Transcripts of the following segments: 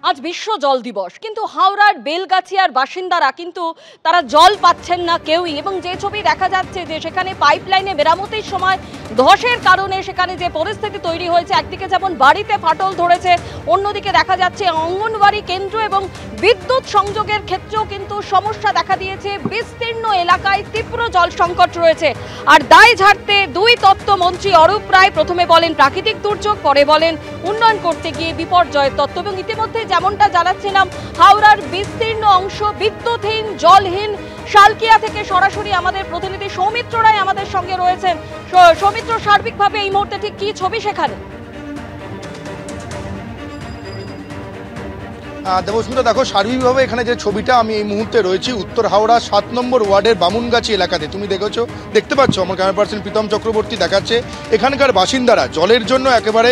আজ বিশ্ব জল দিবস, কিন্তু হাওড়ার বেলগাছিয়ার বাসিন্দারা কিন্তু তারা জল পাচ্ছেন না কেউই। এবং যে ছবি দেখা যাচ্ছে যে সেখানে পাইপলাইনে মেরামতির সময় ধসের কারণে সেখানে যে পরিস্থিতি তৈরি হয়েছে, একদিকে যেমন বাড়িতে ফাটল ধরেছে, অন্যদিকে দেখা যাচ্ছে অঙ্গনওয়াড়ি কেন্দ্র এবং বিদ্যুৎ সংযোগের ক্ষেত্রেও কিন্তু সমস্যা দেখা দিয়েছে। বিস্তীর্ণ এলাকায় তীব্র জল সংকট রয়েছে। আর দায় ঝাড়তে দুই তত্ত্বমন্ত্রী অরূপ রায় প্রথমে বলেন প্রাকৃতিক দুর্যোগ, পরে বলেন উন্নয়ন করতে গিয়ে বিপর্যয়ের তত্ত্ব। এবং ইতিমধ্যে যেমনটা জানাচ্ছিলাম, হাওড়ার বিস্তীর্ণ অংশ বিদ্যুৎহীন, জলহীন। শালকিয়া থেকে সরাসরি আমাদের প্রতিনিধি সৌমিত্র রায় আমাদের সঙ্গে রয়েছেন। সৌমিত্র, সার্বিকভাবে এই মুহূর্তে ঠিক কি ছবি সেখানে? দেবস্মিতা, দেখো সার্বিকভাবে এখানে যে ছবিটা, আমি এই মুহূর্তে রয়েছি উত্তর হাওড়া 7 নম্বর ওয়ার্ডের বামুনগাছি এলাকাতে। তুমি দেখতে পাচ্ছ, আমার ক্যামেরা পার্সন প্রীতম চক্রবর্তী দেখাচ্ছে এখানকার বাসিন্দারা জলের জন্য একেবারে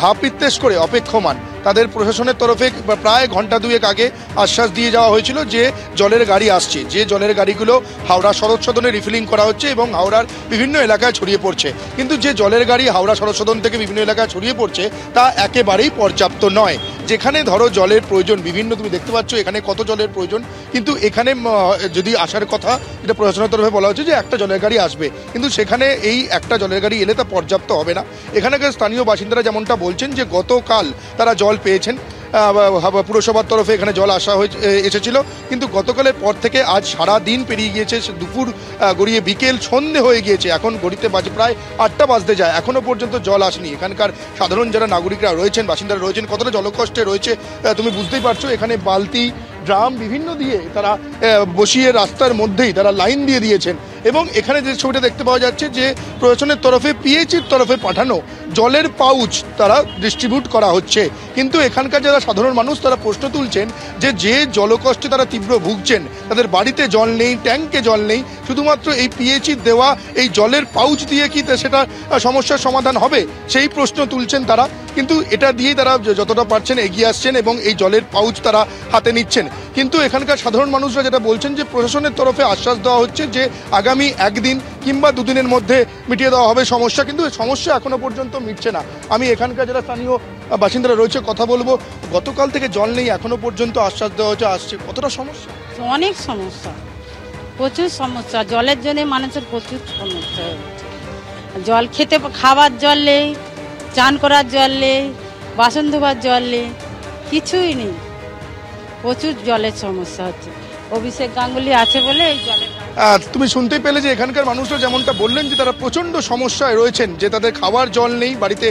হাপিত্তেশ করে অপেক্ষমান। তাদের প্রশাসনের তরফে প্রায় ঘন্টা দুয়েক আগে আশ্বাস দিয়ে যাওয়া হয়েছিল যে জলের গাড়ি আসছে, যে জলের গাড়িগুলো হাওড়া শরৎ সদনে রিফিলিং করা হচ্ছে এবং হাওড়ার বিভিন্ন এলাকায় ছড়িয়ে পড়ছে। কিন্তু যে জলের গাড়ি হাওড়া শরৎ সদন থেকে বিভিন্ন এলাকায় ছড়িয়ে পড়ছে তা একেবারেই পর্যাপ্ত নয়। যেখানে ধরো জলের প্রয়োজন বিভিন্ন, তুমি দেখতে পাচ্ছ এখানে কত জলের প্রয়োজন, কিন্তু এখানে যদি আসার কথা, এটা প্রশাসনের তরফে বলা হচ্ছে যে একটা জলের গাড়ি আসবে, কিন্তু সেখানে এই একটা জলের গাড়ি এলে তা পর্যাপ্ত হবে না। এখানকার স্থানীয় বাসিন্দারা যেমনটা বলছেন যে গতকাল তারা জল পেয়েছেন, পুরসভার তরফে এখানে জল এসেছিল, কিন্তু গতকালের পর থেকে আজ সারা দিন পেরিয়ে গিয়েছে, দুপুর গড়িয়ে বিকেল সন্ধে হয়ে গিয়েছে, এখন গড়িতে বাজে প্রায় 8টা বাজতে যায়, এখনও পর্যন্ত জল আসেনি। এখানকার সাধারণ যারা নাগরিকরা রয়েছেন, বাসিন্দারা রয়েছেন, কতটা জলকষ্টে রয়েছে তুমি বুঝতেই পারছো। এখানে বালতি, ড্রাম বিভিন্ন দিয়ে তারা বসিয়ে রাস্তার মধ্যেই তারা লাইন দিয়ে দিয়েছেন। এবং এখানে যে ছবিটা দেখতে পাওয়া যাচ্ছে যে প্রশাসনের তরফে পিএইচির তরফে পাঠানো জলের পাউচ তারা ডিস্ট্রিবিউট করা হচ্ছে। কিন্তু এখানকার যারা সাধারণ মানুষ তারা প্রশ্ন তুলছেন যে জলকষ্টে তারা তীব্র ভুগছেন, তাদের বাড়িতে জল নেই, ট্যাঙ্কে জল নেই, শুধুমাত্র এই পিএইচির দেওয়া এই জলের পাউচ দিয়ে কি সেটা সমস্যার সমাধান হবে, সেই প্রশ্ন তুলছেন তারা। কিন্তু এটা দিয়েই তারা যতটা পারছেন এগিয়ে আসছেন এবং এই জলের পাউচ তারা হাতে নিচ্ছেন। কিন্তু এখানকার সাধারণ মানুষরা যেটা বলছেন যে প্রশাসনের তরফে আশ্বাস দেওয়া হচ্ছে যে আগামী একদিন কিংবা দুদিনের মধ্যে মিটিয়ে দেওয়া হবে সমস্যা, কিন্তু সমস্যা এখনো পর্যন্ত মিটছে না। আমি এখানকার যারা স্থানীয় বাসিন্দারা রয়েছে কথা বলবো। গতকাল থেকে জল নেই, এখনো পর্যন্ত আশ্বাস দেওয়া হচ্ছে আসছে, কতটা সমস্যা? অনেক সমস্যা, প্রচুর সমস্যা। জলের জন্য মানুষের প্রচুর সমস্যা হচ্ছে। জল খেতে, খাবার জল নেই, চান করার জল নেই, বাসন ধোবার জল নেই, কিছুই নেই। প্রচুর জলের সমস্যা হচ্ছে। অভিষেক গাঙ্গুলি আছে বলে এই জলের। তুমি শুনতেই পেলে যে এখানকার মানুষরা যেমনটা বললেন যে তারা প্রচণ্ড সমস্যায় রয়েছেন, যে তাদের খাওয়ার জল নেই, বাড়িতে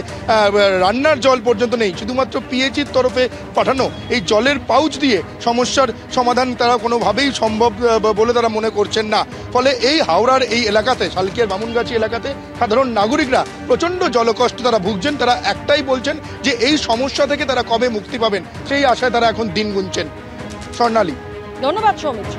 রান্নার জল পর্যন্ত নেই, শুধুমাত্র পিএইচির তরফে পাঠানো এই জলের পাউচ দিয়ে সমস্যার সমাধান তারা কোনোভাবেই সম্ভব বলে তারা মনে করছেন না। ফলে এই হাওড়ার এই এলাকাতে, শালকিয়ার বামুনগাছি এলাকাতে সাধারণ নাগরিকরা প্রচণ্ড জলকষ্ট তারা ভুগছেন। তারা একটাই বলছেন যে এই সমস্যা থেকে তারা কবে মুক্তি পাবেন সেই আশায় তারা এখন দিন গুনছেন। স্বর্ণালী, ধন্যবাদ সৌমিত্র।